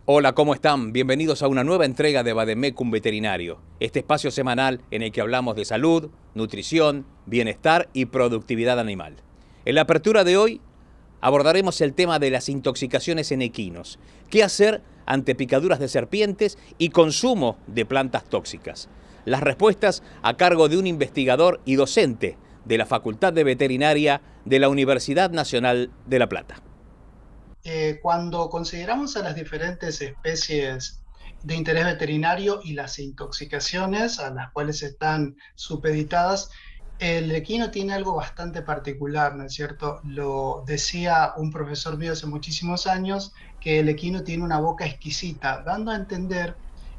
Hola, ¿cómo están? Bienvenidos a una nueva entrega de Vademecum Veterinario, este espacio semanal en el que hablamos de salud, nutrición, bienestar y productividad animal. En la apertura de hoy abordaremos el tema de las intoxicaciones en equinos, qué hacer ante picaduras de serpientes y consumo de plantas tóxicas. Las respuestas a cargo de un investigador y docente de la Facultad de Veterinaria de la Universidad Nacional de La Plata. Cuando consideramos a las diferentes especies de interés veterinario y las intoxicaciones a las cuales están supeditadas, el equino tiene algo bastante particular, ¿no es cierto? Lo decía un profesor mío hace muchísimos años, que el equino tiene una boca exquisita, dando a entender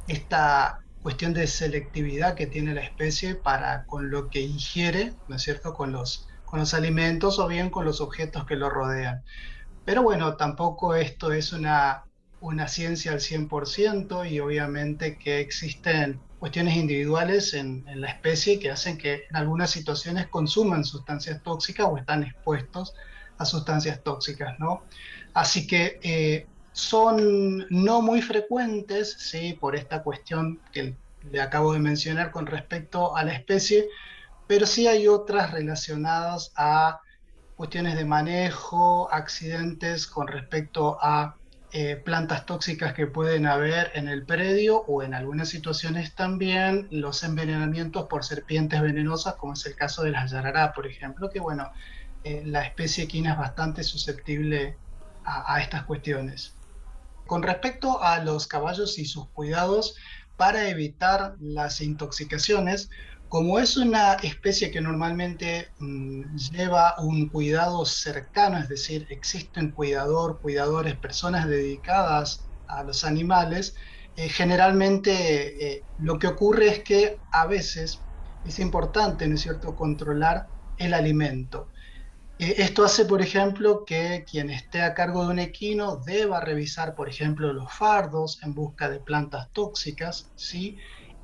esta cuestión de selectividad que tiene la especie para con lo que ingiere, ¿no es cierto? Con los alimentos o bien con los objetos que lo rodean. Pero bueno, tampoco esto es una ciencia al 100% y obviamente que existen cuestiones individuales en la especie que hacen que en algunas situaciones consuman sustancias tóxicas o están expuestos a sustancias tóxicas, ¿no? Así que son no muy frecuentes, ¿sí? Por esta cuestión que le acabo de mencionar con respecto a la especie, pero sí hay otras relacionadas a cuestiones de manejo, accidentes con respecto a plantas tóxicas que pueden haber en el predio o en algunas situaciones también los envenenamientos por serpientes venenosas, como es el caso de las yarará, por ejemplo, que bueno, la especie equina es bastante susceptible a estas cuestiones. Con respecto a los caballos y sus cuidados para evitar las intoxicaciones, como es una especie que normalmente lleva un cuidado cercano, es decir, existen cuidadores, personas dedicadas a los animales, generalmente lo que ocurre es que a veces es importante, ¿no es cierto?, controlar el alimento. Esto hace, por ejemplo, que quien esté a cargo de un equino deba revisar, por ejemplo, los fardos en busca de plantas tóxicas, ¿sí?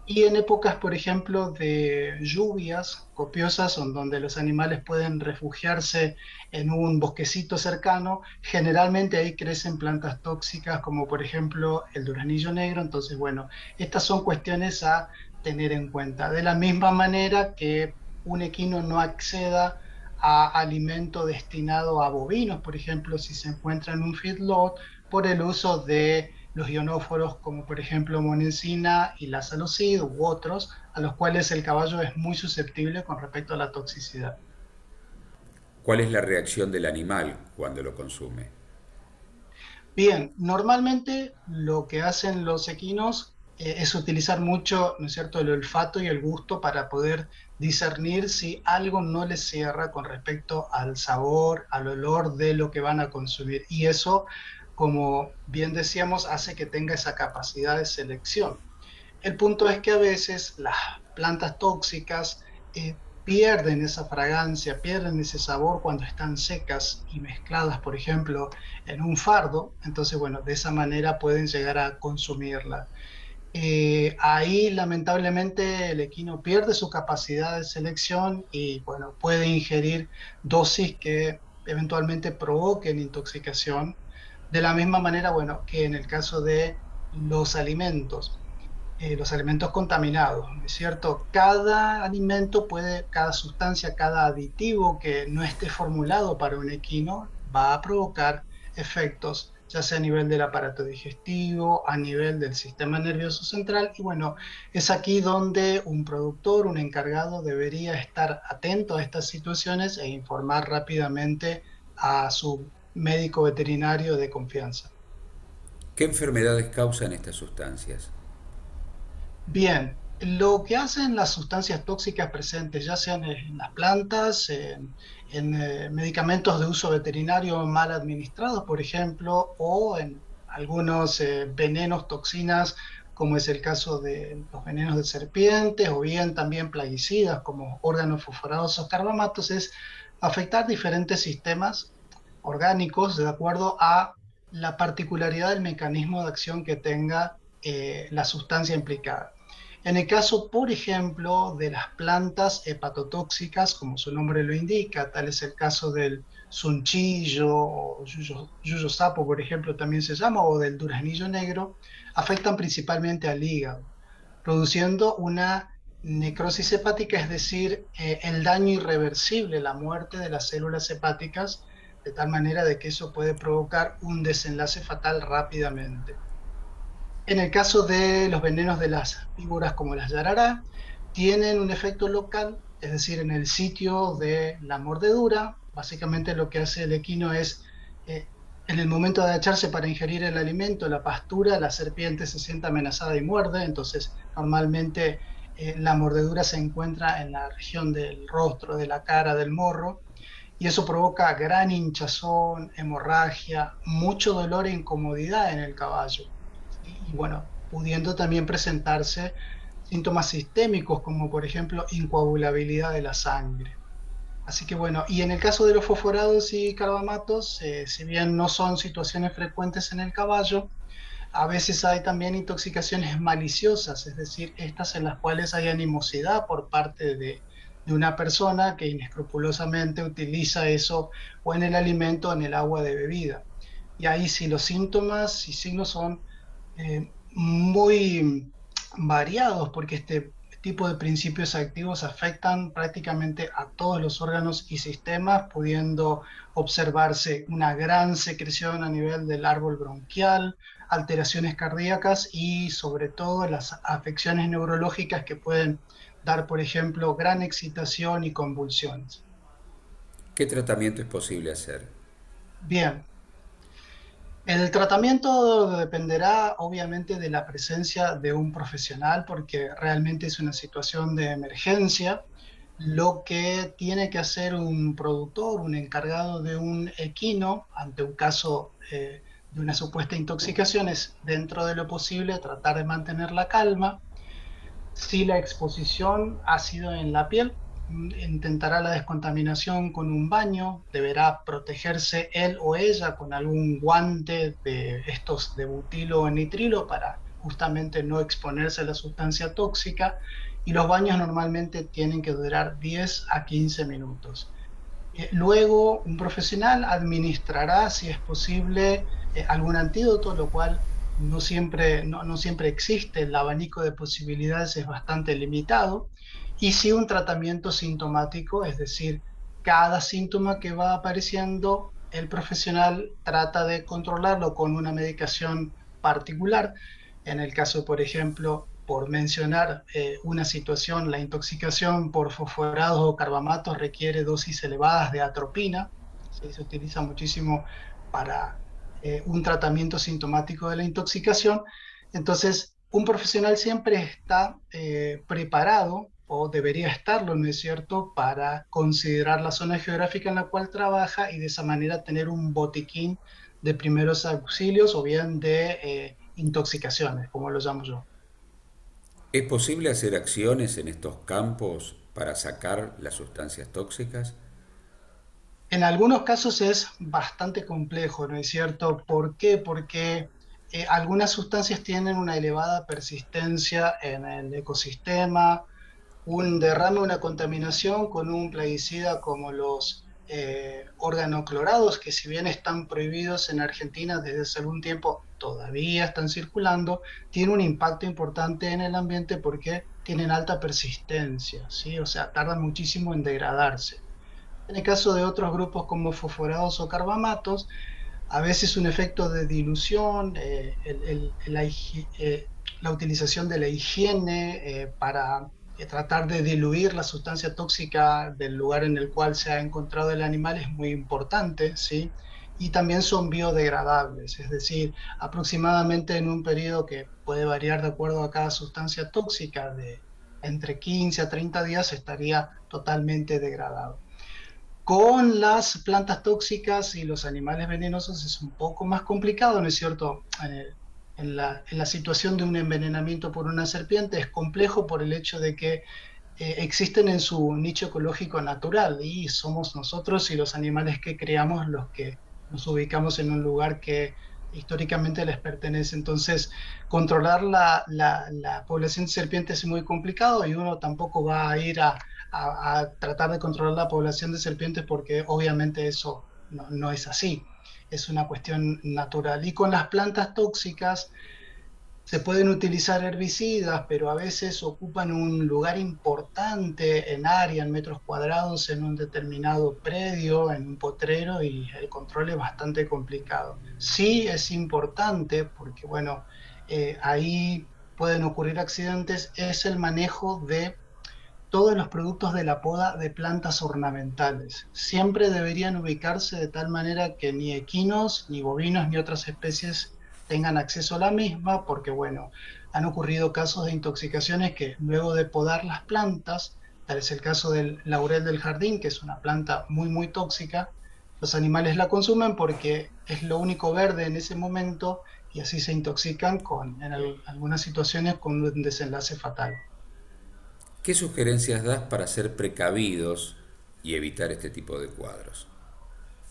Y en épocas, por ejemplo, de lluvias copiosas, donde los animales pueden refugiarse en un bosquecito cercano, generalmente ahí crecen plantas tóxicas, como por ejemplo el duraznillo negro. Entonces, bueno, estas son cuestiones a tener en cuenta. De la misma manera que un equino no acceda a alimento destinado a bovinos, por ejemplo, si se encuentra en un feedlot, por el uso de los ionóforos como por ejemplo monensina y la salocid u otros, a los cuales el caballo es muy susceptible con respecto a la toxicidad. ¿Cuál es la reacción del animal cuando lo consume? Bien, normalmente lo que hacen los equinos es utilizar mucho, ¿no es cierto?, el olfato y el gusto para poder discernir si algo no les cierra con respecto al sabor, al olor de lo que van a consumir. Y eso, como bien decíamos, hace que tenga esa capacidad de selección. El punto es que a veces las plantas tóxicas pierden esa fragancia, pierden ese sabor cuando están secas y mezcladas, por ejemplo, en un fardo. Entonces, bueno, de esa manera pueden llegar a consumirla. Ahí, lamentablemente, el equino pierde su capacidad de selección y, bueno, puede ingerir dosis que eventualmente provoquen intoxicación. De la misma manera, bueno, que en el caso de los alimentos contaminados, ¿no es cierto? Cada alimento puede, cada sustancia, cada aditivo que no esté formulado para un equino va a provocar efectos, ya sea a nivel del aparato digestivo, a nivel del sistema nervioso central. Y bueno, es aquí donde un productor, un encargado debería estar atento a estas situaciones e informar rápidamente a su médico veterinario de confianza. ¿Qué enfermedades causan estas sustancias? Bien, lo que hacen las sustancias tóxicas presentes, ya sean en las plantas, en medicamentos de uso veterinario mal administrados, por ejemplo, o en algunos venenos, toxinas, como es el caso de los venenos de serpientes, o bien también plaguicidas como órganos fosforados o carbamatos, es afectar diferentes sistemas orgánicos de acuerdo a la particularidad del mecanismo de acción que tenga la sustancia implicada. En el caso, por ejemplo, de las plantas hepatotóxicas, como su nombre lo indica, tal es el caso del sunchillo o yuyo sapo, por ejemplo, también se llama, o del duraznillo negro, afectan principalmente al hígado, produciendo una necrosis hepática, es decir, el daño irreversible, la muerte de las células hepáticas, de tal manera de que eso puede provocar un desenlace fatal rápidamente. En el caso de los venenos de las víboras como las yarará, tienen un efecto local, es decir, en el sitio de la mordedura. Básicamente lo que hace el equino es, eh, en el momento de agacharse para ingerir el alimento, la pastura, la serpiente se siente amenazada y muerde. Entonces normalmente la mordedura se encuentra en la región del rostro, de la cara, del morro, y eso provoca gran hinchazón, hemorragia, mucho dolor e incomodidad en el caballo. Y bueno, pudiendo también presentarse síntomas sistémicos como por ejemplo incoagulabilidad de la sangre. Así que bueno, y en el caso de los fosforados y carbamatos, si bien no son situaciones frecuentes en el caballo, a veces hay también intoxicaciones maliciosas, es decir, estas en las cuales hay animosidad por parte de una persona que inescrupulosamente utiliza eso o en el alimento o en el agua de bebida. Y ahí sí los síntomas y signos son muy variados, porque este tipo de principios activos afectan prácticamente a todos los órganos y sistemas, pudiendo observarse una gran secreción a nivel del árbol bronquial, alteraciones cardíacas y sobre todo las afecciones neurológicas que pueden dar, por ejemplo, gran excitación y convulsiones. ¿Qué tratamiento es posible hacer? Bien, el tratamiento dependerá obviamente de la presencia de un profesional porque realmente es una situación de emergencia. Lo que tiene que hacer un productor, un encargado de un equino ante un caso de una supuesta intoxicación es, dentro de lo posible, tratar de mantener la calma. Si la exposición ha sido en la piel, intentará la descontaminación con un baño, deberá protegerse él o ella con algún guante de estos de butilo o nitrilo para justamente no exponerse a la sustancia tóxica, y los baños normalmente tienen que durar 10 a 15 minutos. Luego, un profesional administrará, si es posible, algún antídoto, lo cual no siempre existe. El abanico de posibilidades es bastante limitado. Y si un tratamiento sintomático, es decir, cada síntoma que va apareciendo, el profesional trata de controlarlo con una medicación particular. En el caso, por ejemplo, por mencionar una situación, la intoxicación por fosforados o carbamatos requiere dosis elevadas de atropina. ¿Sí? Se utiliza muchísimo para un tratamiento sintomático de la intoxicación. Entonces, un profesional siempre está preparado, o debería estarlo, ¿no es cierto?, para considerar la zona geográfica en la cual trabaja y de esa manera tener un botiquín de primeros auxilios o bien de intoxicaciones, como lo llamo yo. ¿Es posible hacer acciones en estos campos para sacar las sustancias tóxicas? En algunos casos es bastante complejo, ¿no es cierto? ¿Por qué? Porque algunas sustancias tienen una elevada persistencia en el ecosistema. Un derrame, una contaminación con un plaguicida como los organoclorados, que si bien están prohibidos en Argentina desde hace algún tiempo, todavía están circulando, tiene un impacto importante en el ambiente porque tienen alta persistencia, ¿sí? O sea, tardan muchísimo en degradarse. En el caso de otros grupos como fosforados o carbamatos, a veces un efecto de dilución, la utilización de la higiene para tratar de diluir la sustancia tóxica del lugar en el cual se ha encontrado el animal es muy importante, ¿sí? Y también son biodegradables, es decir, aproximadamente en un periodo que puede variar de acuerdo a cada sustancia tóxica, de entre 15 a 30 días estaría totalmente degradado. Con las plantas tóxicas y los animales venenosos es un poco más complicado, ¿no es cierto? En la situación de un envenenamiento por una serpiente es complejo por el hecho de que existen en su nicho ecológico natural y somos nosotros y los animales que criamos los que nos ubicamos en un lugar que históricamente les pertenece. Entonces, controlar la población de serpientes es muy complicado y uno tampoco va a ir a tratar de controlar la población de serpientes porque obviamente eso no es así, es una cuestión natural. Y con las plantas tóxicas se pueden utilizar herbicidas, pero a veces ocupan un lugar importante en área, en metros cuadrados, en un determinado predio, en un potrero, y el control es bastante complicado. Sí es importante, porque bueno, ahí pueden ocurrir accidentes, es el manejo de todos los productos de la poda de plantas ornamentales. Siempre deberían ubicarse de tal manera que ni equinos, ni bovinos, ni otras especies tengan acceso a la misma, porque bueno, han ocurrido casos de intoxicaciones que luego de podar las plantas, tal es el caso del laurel del jardín, que es una planta muy tóxica, los animales la consumen porque es lo único verde en ese momento y así se intoxican algunas situaciones con un desenlace fatal. ¿Qué sugerencias das para ser precavidos y evitar este tipo de cuadros?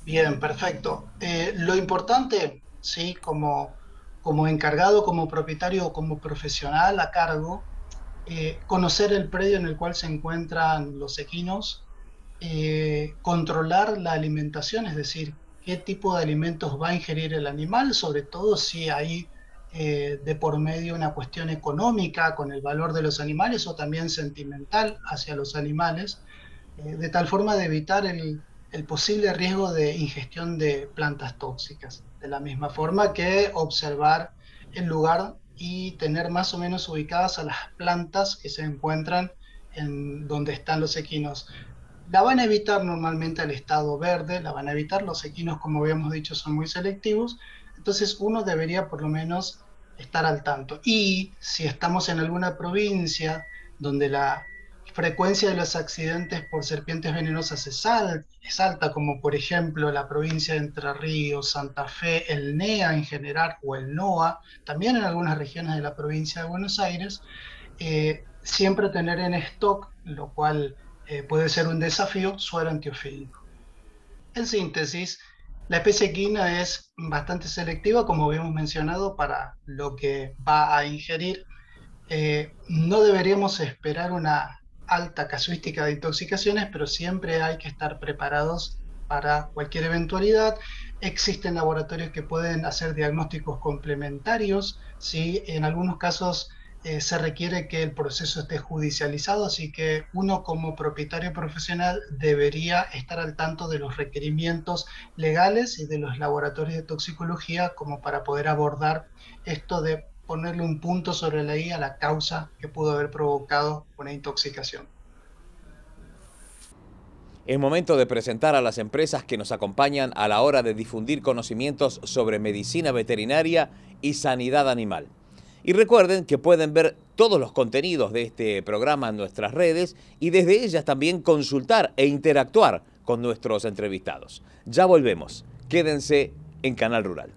Bien, perfecto. Lo importante, sí, como encargado, como propietario o como profesional a cargo, conocer el predio en el cual se encuentran los equinos, controlar la alimentación, es decir, qué tipo de alimentos va a ingerir el animal, sobre todo si hay de por medio una cuestión económica con el valor de los animales o también sentimental hacia los animales, de tal forma de evitar el posible riesgo de ingestión de plantas tóxicas. De la misma forma que observar el lugar y tener más o menos ubicadas a las plantas que se encuentran en donde están los equinos. La van a evitar normalmente al estado verde, la van a evitar, los equinos, como habíamos dicho, son muy selectivos, entonces uno debería por lo menos estar al tanto. Y si estamos en alguna provincia donde la frecuencia de los accidentes por serpientes venenosas es alta, como por ejemplo la provincia de Entre Ríos, Santa Fe, el NEA en general o el NOA, también en algunas regiones de la provincia de Buenos Aires, siempre tener en stock, lo cual puede ser un desafío, suero antiofídico. En síntesis, la especie equina es bastante selectiva, como habíamos mencionado, para lo que va a ingerir. No deberíamos esperar una alta casuística de intoxicaciones, pero siempre hay que estar preparados para cualquier eventualidad. Existen laboratorios que pueden hacer diagnósticos complementarios, ¿sí? En algunos casos se requiere que el proceso esté judicializado, así que uno como propietario profesional debería estar al tanto de los requerimientos legales y de los laboratorios de toxicología como para poder abordar esto de ponerle un punto sobre la I a la causa que pudo haber provocado una intoxicación. Es momento de presentar a las empresas que nos acompañan a la hora de difundir conocimientos sobre medicina veterinaria y sanidad animal. Y recuerden que pueden ver todos los contenidos de este programa en nuestras redes y desde ellas también consultar e interactuar con nuestros entrevistados. Ya volvemos. Quédense en Canal Rural.